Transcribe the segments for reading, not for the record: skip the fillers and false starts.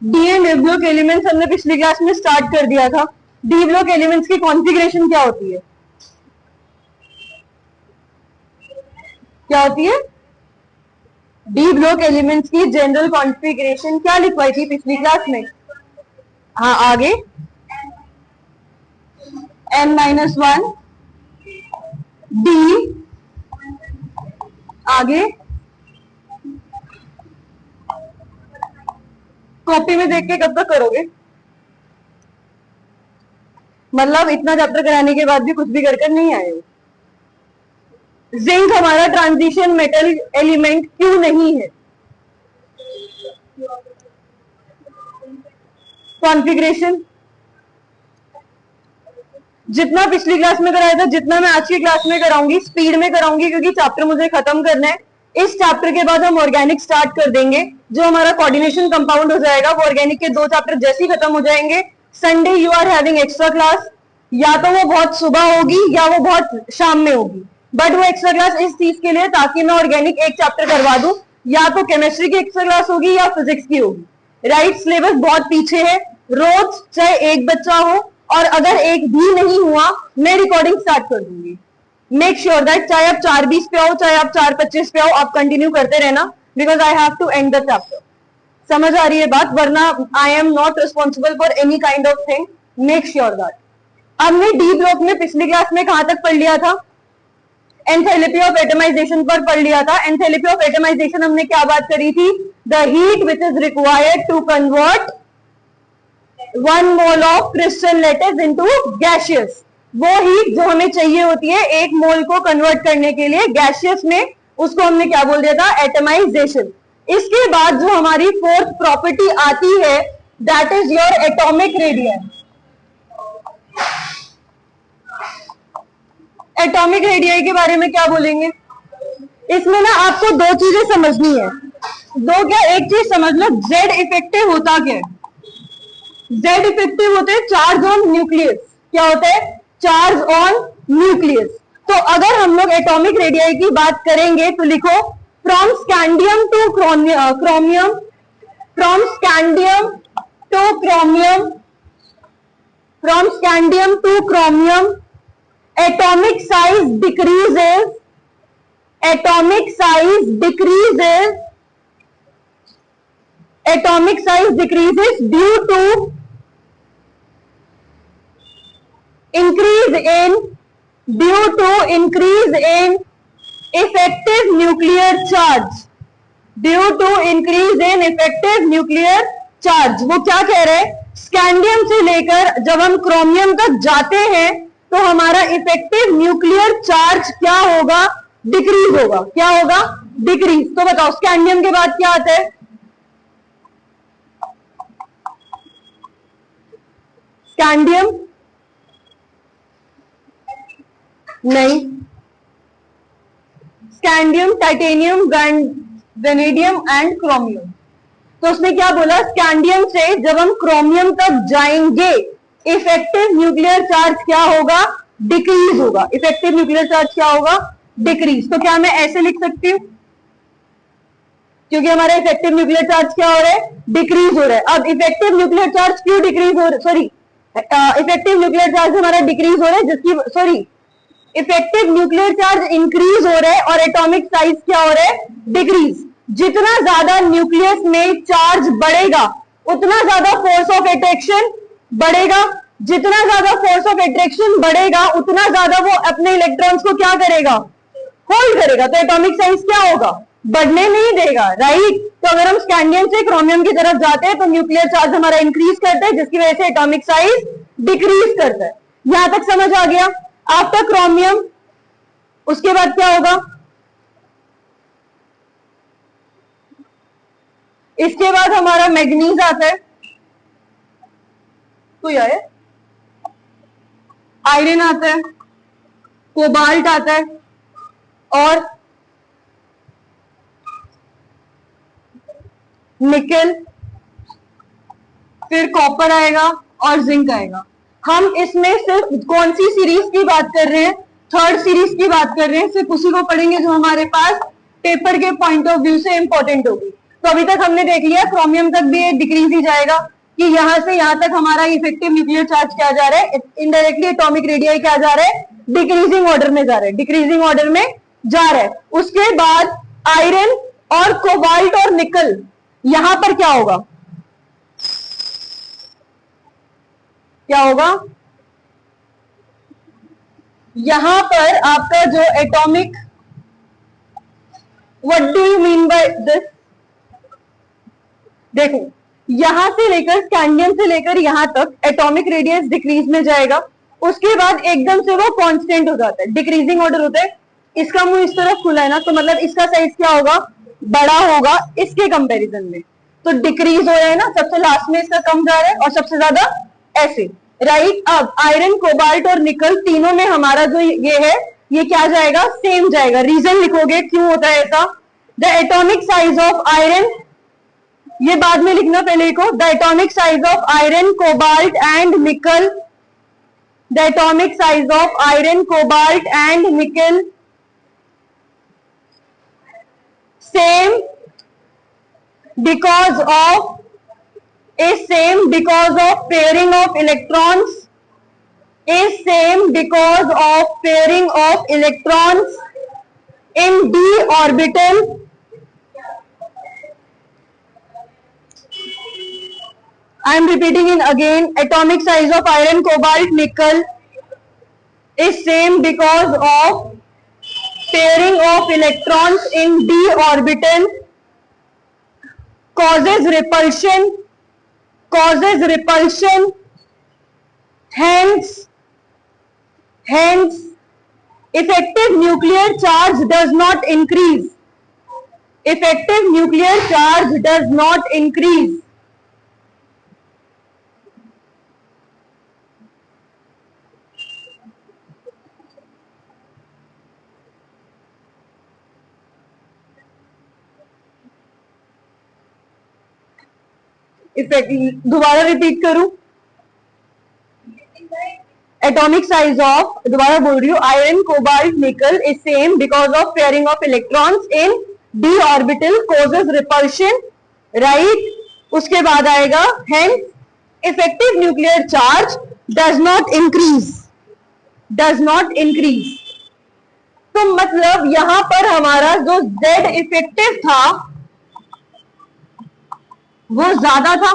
D and F block elements हमने पिछली class में स्टार्ट कर दिया था। डी ब्लॉक एलिमेंट्स की कॉन्फ़िगरेशन क्या होती है? क्या होती है? डी ब्लॉक एलिमेंट्स की जनरल कॉन्फ़िगरेशन क्या लिखवाई थी पिछली क्लास में? हाँ, आगे n-1 डी, आगे कॉपी में देख के कब तक करोगे? मतलब इतना चैप्टर कराने के बाद भी कुछ भी कर नहीं आए हो। जिंक हमारा ट्रांजिशन मेटल एलिमेंट क्यों नहीं है? कॉन्फ़िगरेशन जितना पिछली क्लास में कराया था, जितना मैं आज की क्लास में कराऊंगी, स्पीड में कराऊंगी क्योंकि चैप्टर मुझे खत्म करना है। इस चैप्टर के बाद हम ऑर्गेनिक स्टार्ट कर देंगे। जो हमारा कोऑर्डिनेशन कंपाउंड हो जाएगा वो ऑर्गेनिक के 2 चैप्टर जैसे ही खत्म हो जाएंगे। Sunday you are having extra class, या तो वो बहुत सुबह होगी या वो बहुत शाम में होगी, बट वो एक्स्ट्रा क्लास इस चीज के लिए ताकि मैं ऑर्गेनिक एक चैप्टर करवा दूं। या तो केमिस्ट्री की एक्स्ट्रा क्लास होगी या फिजिक्स की होगी। राइट, सिलेबस बहुत पीछे है। रोज चाहे एक बच्चा हो, और अगर एक भी नहीं हुआ मैं रिकॉर्डिंग स्टार्ट कर दूंगी। मेक श्योर दैट चाहे आप 4:20 पे आओ चाहे आप 4:25 पे आओ, आप कंटिन्यू करते रहना, because I have to end the chapter. समझ आ रही है बात? वरना I am not responsible for any kind of thing. Make sure that. हमने डी ब्लॉक में पिछली क्लास में कहां तक पढ़ लिया था? एंथैल्पी ऑफ एटमाइजेशन पर पढ़ लिया था। एंथैल्पी ऑफ एटमाइजेशन हमने क्या बात करी थी? The heat which is required to convert 1 mole of crystal lattice into gaseous. वो हीट जो हमें चाहिए होती है 1 मोल को कन्वर्ट करने के लिए गैसियस में, उसको हमने क्या बोल दिया था? एटमाइजेशन। इसके बाद जो हमारी 4th प्रॉपर्टी आती है that is your atomic radius. Atomic radius के बारे में क्या बोलेंगे? इसमें ना आपको 2 चीजें समझनी है। 2 क्या, एक चीज समझ लो, जेड इफेक्टिव होता क्या है? जेड इफेक्टिव होते हैं चार्ज ऑन न्यूक्लियस। क्या होता है? Charge on nucleus. तो अगर हम लोग एटॉमिक रेडियस की बात करेंगे तो लिखो from scandium two chromium, from scandium two chromium, from scandium two chromium atomic size decreases, atomic size decreases, atomic size decreases due to increase in effective nuclear charge, due to increase in effective nuclear charge। वो क्या कह रहे हैं? Scandium से लेकर जब हम chromium तक जाते हैं तो हमारा इफेक्टिव न्यूक्लियर चार्ज क्या होगा? डिक्रीज होगा। क्या होगा? डिक्रीज। तो बताओ स्कैंडियम के बाद क्या आता है? स्कैंडियम नहीं, scandium, titanium, vanadium and chromium. तो उसने क्या बोला? स्कैंडियम से जब हम क्रोमियम तक जाएंगे इफेक्टिव न्यूक्लियर चार्ज क्या होगा? डिक्रीज होगा। इफेक्टिव न्यूक्लियर चार्ज क्या होगा? डिक्रीज। तो क्या मैं ऐसे लिख सकती हूँ? क्योंकि हमारा इफेक्टिव न्यूक्लियर चार्ज क्या हो रहा है? डिक्रीज हो रहा है। अब इफेक्टिव न्यूक्लियर चार्ज क्यों डिक्रीज हो रहा है? सॉरी, इफेक्टिव न्यूक्लियर चार्ज हमारा डिक्रीज हो रहा है, जिसकी sorry effective nuclear charge increase हो रहा है और एटॉमिक साइज क्या हो रहा है? डिक्रीज। जितना ज्यादा न्यूक्लियस में चार्ज बढ़ेगा उतना ज्यादा फोर्स ऑफ अट्रैक्शन बढ़ेगा। जितना ज्यादा फोर्स ऑफ अट्रैक्शन बढ़ेगा उतना ज्यादा वो अपने इलेक्ट्रॉन्स को क्या करेगा? होल्ड करेगा। तो एटॉमिक साइज क्या होगा? बढ़ने नहीं देगा। राइट। तो अगर हम स्कैंडियम से क्रोमियम की तरफ जाते हैं तो न्यूक्लियर चार्ज हमारा इंक्रीज करता है, जिसकी वजह से एटॉमिक साइज डिक्रीज करता है। यहां तक समझ आ गया? आफ्टर क्रोमियम उसके बाद क्या होगा? इसके बाद हमारा मैग्नीज आता है, तो यह है आयरन आता है, कोबाल्ट आता है और निकल, फिर कॉपर आएगा और जिंक आएगा। हम इसमें सिर्फ कौन सी सीरीज की बात कर रहे हैं? 3rd सीरीज की बात कर रहे हैं। सिर्फ उसी को पढ़ेंगे जो हमारे पास पेपर के पॉइंट ऑफ व्यू से इंपॉर्टेंट होगी। तो अभी तक हमने देख लिया क्रोमियम तक भी डिक्रीज ही जाएगा कि यहां से यहां तक हमारा इफेक्टिव न्यूक्लियर चार्ज क्या जा रहा है, इनडायरेक्टली एटॉमिक रेडियाई क्या जा रहा है, डिक्रीजिंग ऑर्डर में जा रहा है, डिक्रीजिंग ऑर्डर में जा रहा है। उसके बाद आयरन और कोबाल्ट और निकल, यहां पर क्या होगा, क्या होगा, यहां पर आपका जो atomic, what do you mean by this, देखो यहां से लेकर स्कैंडियम से लेकर यहां तक एटॉमिक रेडियस डिक्रीज में जाएगा, उसके बाद एकदम से वो कांस्टेंट हो जाता है, डिक्रीजिंग ऑर्डर होता है। इसका मुंह इस तरफ खुला है ना, तो मतलब इसका साइज क्या होगा, बड़ा होगा इसके कंपैरिजन में, तो डिक्रीज हो रहा है ना, सबसे लास्ट में इसका कम जा रहा है और सबसे ज्यादा ऐसे, राइट। अब आयरन कोबाल्ट और निकल तीनों में हमारा जो ये है ये क्या जाएगा, सेम जाएगा। रीजन लिखोगे क्यों होता है ऐसा, the atomic size of iron, ये बाद में लिखना पहले को, the atomic size of iron cobalt and निकल, the atomic size of iron cobalt and निकल same because of is same because of pairing of electrons, is same because of pairing of electrons in d orbital, I am repeating it again, atomic size of iron cobalt nickel is same because of pairing of electrons in d orbital causes repulsion, hence effective nuclear charge does not increase, effective nuclear charge does not increase। दोबारा repeat करूं, atomic size of, दोबारा बोल रही हूं, iron cobalt nickel is same because of pairing of electrons in D orbital causes repulsion, right. उसके बाद आएगा hence effective nuclear charge does not increase, does not increase. तो मतलब यहां पर हमारा जो Z इफेक्टिव था वो ज्यादा था,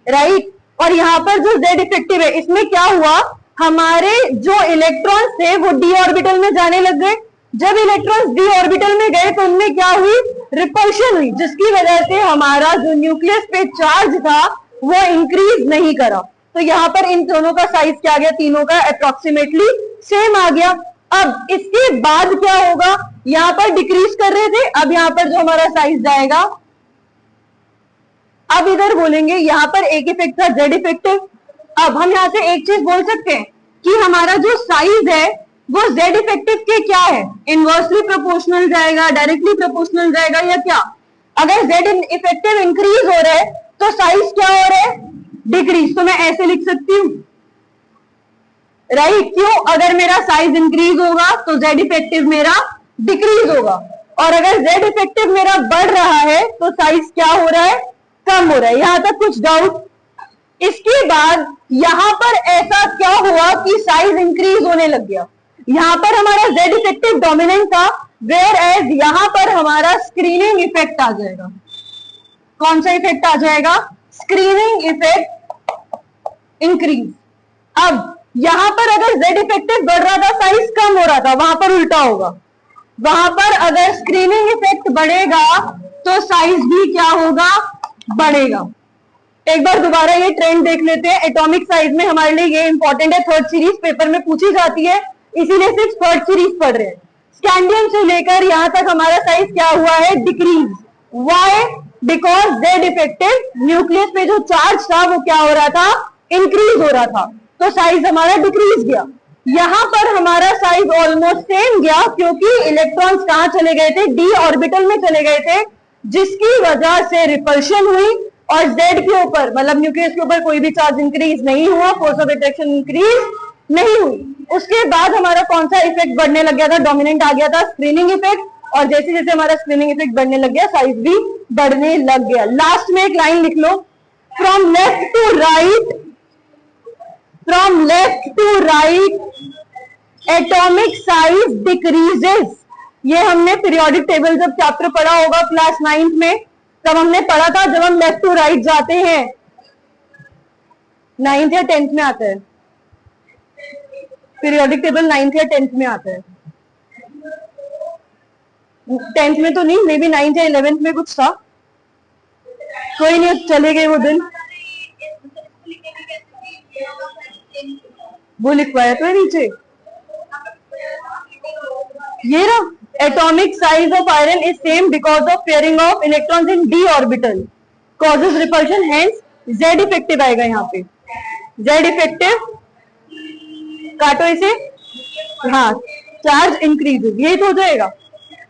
राइट। और यहां पर जो Z इफेक्टिव है इसमें क्या हुआ, हमारे जो इलेक्ट्रॉन्स थे वो डी ऑर्बिटल में जाने लग गए। जब इलेक्ट्रॉन्स डी ऑर्बिटल में गए तो उनमें क्या हुई, रिपल्शन हुई, जिसकी वजह से हमारा जो न्यूक्लियस पे चार्ज था वो इंक्रीज नहीं करा। तो यहाँ पर इन दोनों का साइज क्या आ गया, तीनों का अप्रोक्सीमेटली सेम आ गया। अब इसके बाद क्या होगा, यहाँ पर डिक्रीज कर रहे थे, अब यहाँ पर जो हमारा साइज जाएगा, अब इधर बोलेंगे यहाँ पर एक इफेक्ट था Z इफेक्टिव। अब हम यहाँ से एक चीज बोल सकते हैं कि हमारा जो साइज है वो Z इफेक्टिव के क्या है, इनवर्सली प्रोपोर्शनल जाएगा, डायरेक्टली प्रोपोर्शनल जाएगा या क्या। अगर Z इफेक्टिव इंक्रीज हो रहा है तो साइज क्या हो रहा है, डिक्रीज। तो मैं ऐसे लिख सकती हूँ, राइट। क्यों, अगर मेरा साइज इंक्रीज होगा तो Z इफेक्टिव मेरा डिक्रीज होगा, और अगर Z इफेक्टिव मेरा बढ़ रहा है तो साइज क्या हो रहा है, कम हो रहा है। यहां तक कुछ डाउट। इसके बाद यहां पर ऐसा क्या हुआ कि साइज इंक्रीज होने लग गया। यहां पर हमारा Z इफेक्टिव डोमिनेंट था, वेयर एज यहां पर हमारा स्क्रीनिंग इफेक्ट आ जाएगा। कौन सा इफेक्ट आ जाएगा, स्क्रीनिंग इफेक्ट इंक्रीज। अब यहां पर अगर Z इफेक्टिव बढ़ रहा था, साइज कम हो रहा था, वहां पर उल्टा होगा। वहां पर अगर स्क्रीनिंग इफेक्ट बढ़ेगा तो साइज भी क्या होगा, बढ़ेगा। एक बार दोबारा ये ट्रेंड देख लेते हैं। एटॉमिक साइज में हमारे लिए ये इंपॉर्टेंट है, थर्ड सीरीज पेपर में पूछी जाती है, इसीलिए सिर्फ थर्ड सीरीज पढ़ रहे हैं। स्कैंडियम से लेकर यहां तक हमारा साइज क्या हुआ है, decrease. Why, because Z effective nucleus पे जो चार्ज था वो क्या हो रहा था, इंक्रीज हो रहा था, तो साइज हमारा डिक्रीज गया। यहां पर हमारा साइज ऑलमोस्ट सेम गया, क्योंकि इलेक्ट्रॉन्स कहां चले गए थे, डी ऑर्बिटल में चले गए थे, जिसकी वजह से रिपल्शन हुई और Z के ऊपर, मतलब न्यूक्लियस के ऊपर कोई भी चार्ज इंक्रीज नहीं हुआ, फोर्स ऑफ अट्रैक्शन इंक्रीज नहीं हुई। उसके बाद हमारा कौन सा इफेक्ट बढ़ने लग गया था, डोमिनेंट आ गया था, स्क्रीनिंग इफेक्ट। और जैसे जैसे हमारा स्क्रीनिंग इफेक्ट बढ़ने लग गया, साइज भी बढ़ने लग गया। लास्ट में एक लाइन लिख लो, from left to right, from left to right atomic size decreases. ये हमने पीरियोडिक टेबल जब चैप्टर पढ़ा होगा क्लास 9th में, तब हमने पढ़ा था, जब हम लेफ्ट टू राइट जाते हैं। 9th या 10th में आता है पीरियोडिक टेबल, 9th या 10th में आता है। 10th में तो नहीं, मे बी 9th या 11th में कुछ था, कोई नहीं, चले गए वो दिन। वो लिखवाया तो है नीचे, ये ना, atomic size of iron is same because of pairing of electrons in D orbital causes repulsion, hence Z effective आएगा यहाँ पे। जेड इफेक्टिव काटो इसे, हाँ, चार्ज इंक्रीजेस, यही तो हो जाएगा,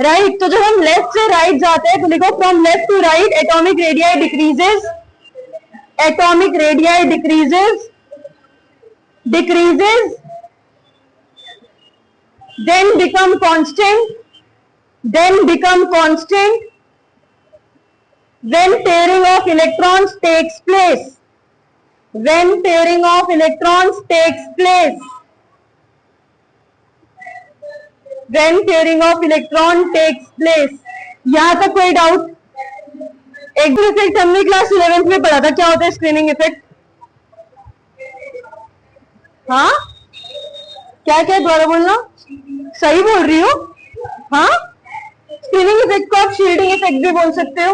राइट। तो जब हम लेफ्ट से राइट जाते हैं तो लिखो from left to right atomic radii decreases, atomic radii decreases, decreases then become constant, then become constant when pairing of electrons takes place, when pairing of electrons takes place, when pairing of electron takes place। यहां तक कोई doubt? एक effect हमने class 11th में पढ़ा था, क्या होता है स्क्रीनिंग इफेक्ट? हाँ, क्या क्या दोबारा बोलना, सही बोल रही हो? हाँ, स्क्रीनिंग इफेक्ट को आप शील्डिंग इफेक्ट भी बोल सकते हो।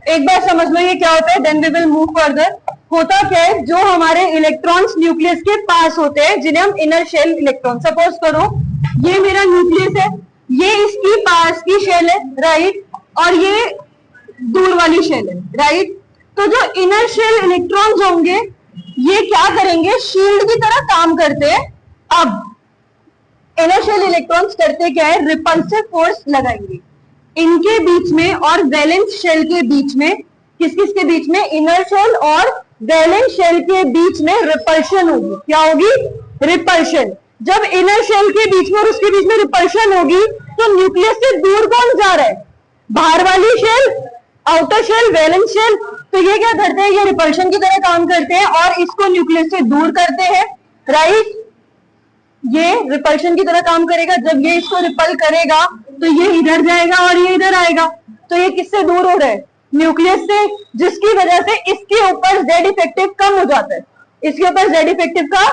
एक बार समझ लो ये क्या होता है, then we will move further. होता क्या है, जो हमारे इलेक्ट्रॉन्स न्यूक्लियस के पास होते हैं, जिन्हें हम इनर शेल इलेक्ट्रॉन, सपोज करो ये मेरा न्यूक्लियस है, ये इसकी पास की शेल है, राइट, और ये दूर वाली शेल है, राइट। तो जो इनर शेल इलेक्ट्रॉन्स होंगे ये क्या करेंगे, शील्ड की तरह काम करते हैं। अब इनर शेल इलेक्ट्रॉन्स करते क्या है, रिपल्सिव फोर्स लगाएंगे इनके बीच में और वैलेंस शेल के बीच में। किस किस के बीच में? इनर शेल और वैलेंस शेल के बीच में रिपल्शन होगी। क्या होगी? रिपल्शन। जब इनर शेल के बीच में और उसके बीच में रिपल्शन होगी तो न्यूक्लियस से दूर कौन जा रहा है? बाहर वाली shell, outer shell, valence shell. तो ये क्या करते हैं, ये रिपल्शन की तरह काम करते हैं और इसको न्यूक्लियस से दूर करते हैं, राइट। ये रिपल्शन की तरह काम करेगा। जब ये इसको रिपल करेगा तो ये इधर जाएगा और ये इधर आएगा। तो ये किससे दूर हो रहा है? न्यूक्लियस से, जिसकी वजह से इसके ऊपर जेड इफेक्टिव कम हो जाता है। इसके ऊपर जेड इफेक्टिव का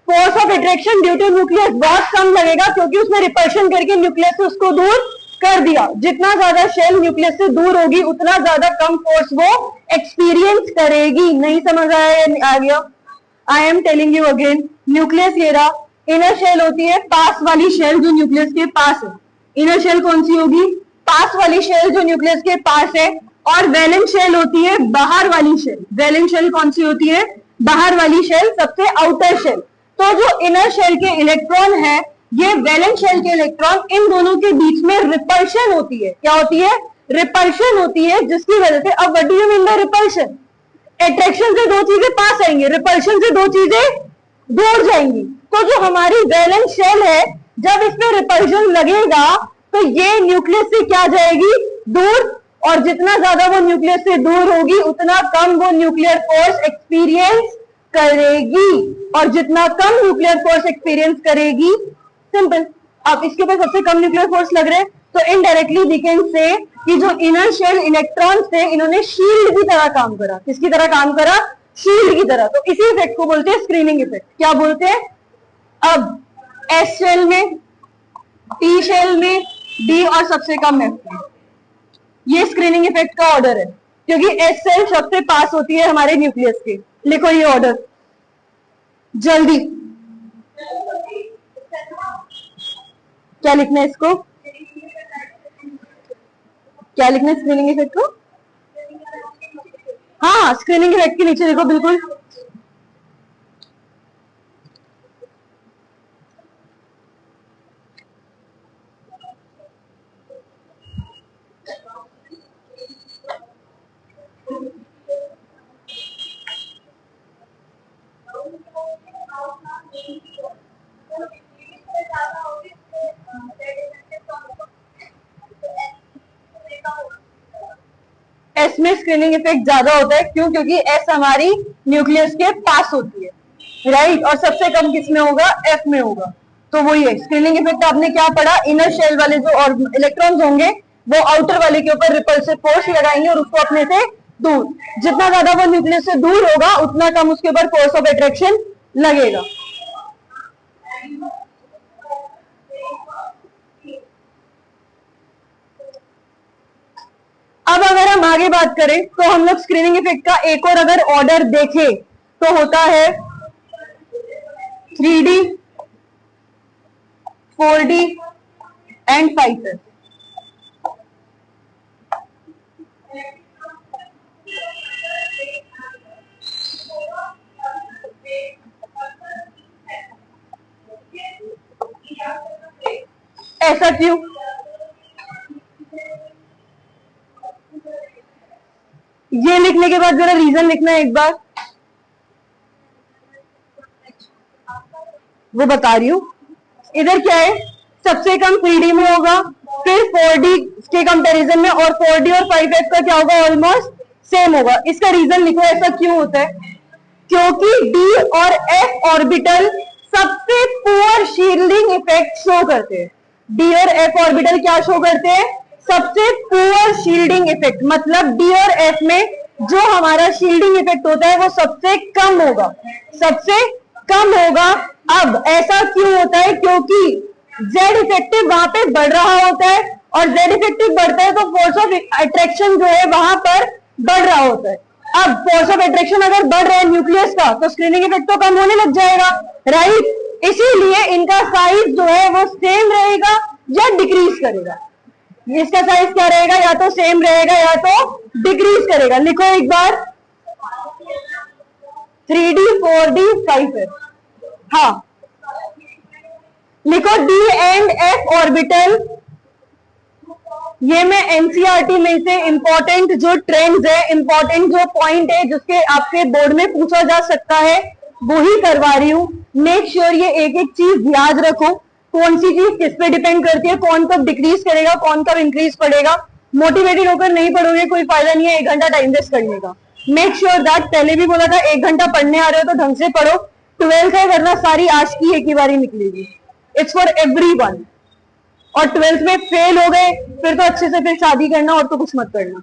force of attraction due to nucleus बहुत कम लगेगा, क्योंकि उसने रिपल्शन करके न्यूक्लियस से उसको दूर कर दिया। जितना ज्यादा शेल न्यूक्लियस से दूर होगी उतना ज्यादा कम फोर्स वो एक्सपीरियंस करेगी। नहीं समझ आया? आ गया? I am telling you again. Nucleus ये रहा, इनर शेल होती है पास वाली शेल जो न्यूक्लियस के पास है। इनर शेल कौन सी होगी? पास वाली शेल जो न्यूक्लियस के पास है। और वैलेंस शेल होती है बाहर वाली शेल। वैलेंस शेल कौन सी होती है? बाहर वाली शेल, सबसे आउटर शेल। तो जो इनर शेल के इलेक्ट्रॉन है, ये वैलेंस शेल के इलेक्ट्रॉन, इन दोनों के बीच में रिपल्शन होती है। क्या होती है? रिपल्शन होती है, जिसकी वजह से, अब what do you mean by repulsion? Attraction से दो चीजें पास आएंगी, रिपल्शन से दो चीजें दूर जाएंगी। तो जो हमारी वैलेंस शेल है, जब इसमें रिपल्शन लगेगा तो ये न्यूक्लियस से क्या जाएगी? दूर। और जितना ज्यादा वो न्यूक्लियस से दूर होगी उतना कम वो न्यूक्लियर फोर्स एक्सपीरियंस करेगी। और जितना कम न्यूक्लियर फोर्स एक्सपीरियंस करेगी, सिंपल। अब इसके ऊपर सबसे कम न्यूक्लियर फोर्स लग रहे हैं, तो इनडायरेक्टली वी कैन से कि जो इनर शेल इलेक्ट्रॉन्स थे, इन्होंने शील्ड की तरह काम करा। किसकी तरह काम करा? शील्ड की तरह। तो इसी इफेक्ट को बोलते हैं स्क्रीनिंग इफेक्ट। क्या बोलते हैं? अब एस शेल में, टी शेल में, डी और सबसे कम एफ में, ये स्क्रीनिंग इफेक्ट का ऑर्डर है, क्योंकि एस शेल सबसे पास होती है हमारे न्यूक्लियस के। लिखो ये ऑर्डर जल्दी। क्या लिखना है इसको? क्या लिखना है स्क्रीनिंग इफेक्ट को? हाँ, स्क्रीनिंग इफेक्ट के नीचे लिखो, बिल्कुल। इसमें स्क्रीनिंग इफेक्ट ज्यादा होता है। क्यों? क्योंकि एस हमारी न्यूक्लियस के पास होती है, राइट, और सबसे कम किसमें होगा? एफ में होगा। तो वही है स्क्रीनिंग इफेक्ट। आपने क्या पढ़ा? इनर शेल वाले जो और इलेक्ट्रॉन्स होंगे वो आउटर वाले के ऊपर रिपल्सिव फोर्स लगाएंगे और उसको अपने से दूर, जितना ज्यादा वो न्यूक्लियस से दूर होगा उतना कम उसके ऊपर फोर्स ऑफ अट्रैक्शन लगेगा। अब अगर हम आगे बात करें तो हम लोग स्क्रीनिंग इफेक्ट का एक और अगर ऑर्डर देखें तो होता है 3D, 4D एंड 5S। ऐसा क्यों? ये लिखने के बाद जरा रीजन लिखना है एक बार, वो बता रही हूं। इधर क्या है? सबसे कम 3D में होगा, फिर 4D के कंपैरिजन में, और 4D और 5S का क्या होगा? ऑलमोस्ट सेम होगा। इसका रीजन लिखो, ऐसा क्यों होता है? क्योंकि D और F ऑर्बिटल सबसे पुअर शील्डिंग इफेक्ट शो करते हैं। D और F ऑर्बिटल क्या शो करते हैं? सबसे पुअर शील्डिंग इफेक्ट। मतलब D और F में जो हमारा शील्डिंग इफेक्ट होता है वो सबसे कम होगा, सबसे कम होगा। अब ऐसा क्यों होता है? क्योंकि Z इफेक्टिव वहां पे बढ़ रहा होता है, और Z इफेक्टिव बढ़ता है तो फोर्स ऑफ अट्रैक्शन जो है वहां पर बढ़ रहा होता है। अब फोर्स ऑफ अट्रैक्शन अगर बढ़ रहा है न्यूक्लियस का तो स्क्रीनिंग इफेक्ट तो कम होने लग जाएगा, राइट। इसीलिए इनका साइज जो है वो सेम रहेगा या डिक्रीज करेगा। इसका साइज क्या रहेगा? या तो सेम रहेगा या तो डिक्रीज करेगा। लिखो एक बार, 3D, 4D, 5S। हाँ, लिखो D एंड F ऑर्बिटल। ये मैं एनसीईआरटी में से इंपॉर्टेंट जो ट्रेंड्स है, इंपॉर्टेंट जो पॉइंट है जिसके आपके बोर्ड में पूछा जा सकता है वो ही करवा रही हूं। मेक श्योर ये एक एक चीज याद रखो, कौन सी चीज किस पे डिपेंड करती है, कौन कब डिक्रीज करेगा, कौन कब इंक्रीज पड़ेगा। मोटिवेटेड होकर नहीं पढ़ोगे कोई फायदा नहीं है 1 घंटा टाइम वेस्ट करने का। मेक श्योर दैट, पहले भी बोला था 1 घंटा पढ़ने आ रहे हो तो ढंग से पढ़ो। 12th है, वरना सारी आज की एक ही बारी निकलेगी। It's for everyone. और 12th में फेल हो गए फिर तो अच्छे से फिर शादी करना और तो कुछ मत करना।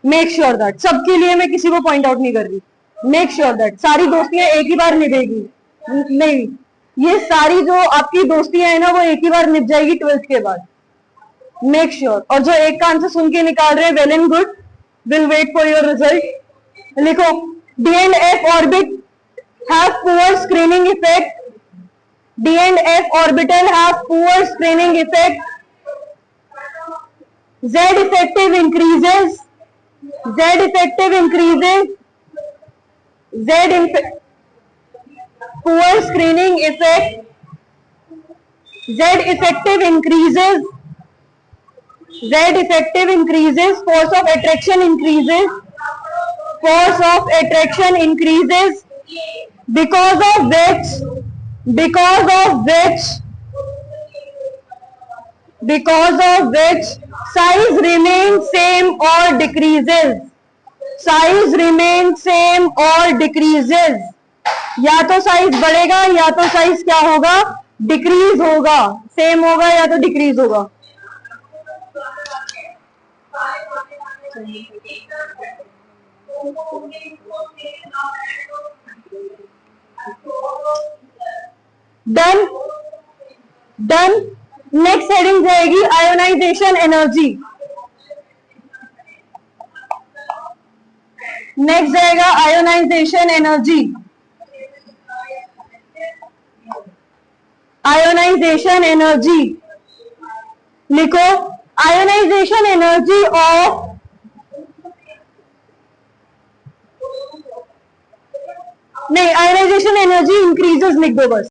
मेक श्योर दैट, सबके लिए मैं किसी को पॉइंट आउट नहीं कर रही। मेक श्योर दैट सारी दोस्तियां एक ही बार निभेगी नहीं, ये सारी जो आपकी दोस्तियां है ना वो एक ही बार निभ जाएगी 12th के बाद। Make sure. और जो एक कान से सुन के निकाल रहे हैं, well and good, will wait for your result. लिखो, D and F orbit have poor screening effect. D and F orbital have poor screening effect. Z effective increases. Z effective increases. Poor screening effect. Z effective increases. Z effective increases. Force of attraction increases. Force of attraction increases. Because of which size remains same or decreases. Size remains same or decreases. या तो size बढ़ेगा या तो size क्या होगा? Decrease होगा। Same होगा या तो डिक्रीज होगा। Done done. नेक्स्ट हेडिंग जाएगी आयोनाइजेशन एनर्जी। नेक्स्ट जाएगा आयोनाइजेशन एनर्जी। आयोनाइजेशन एनर्जी लिखो, आयोनाइजेशन एनर्जी ऑफ नहीं, आयोनाइजेशन एनर्जी इंक्रीजेस लिख दो बस।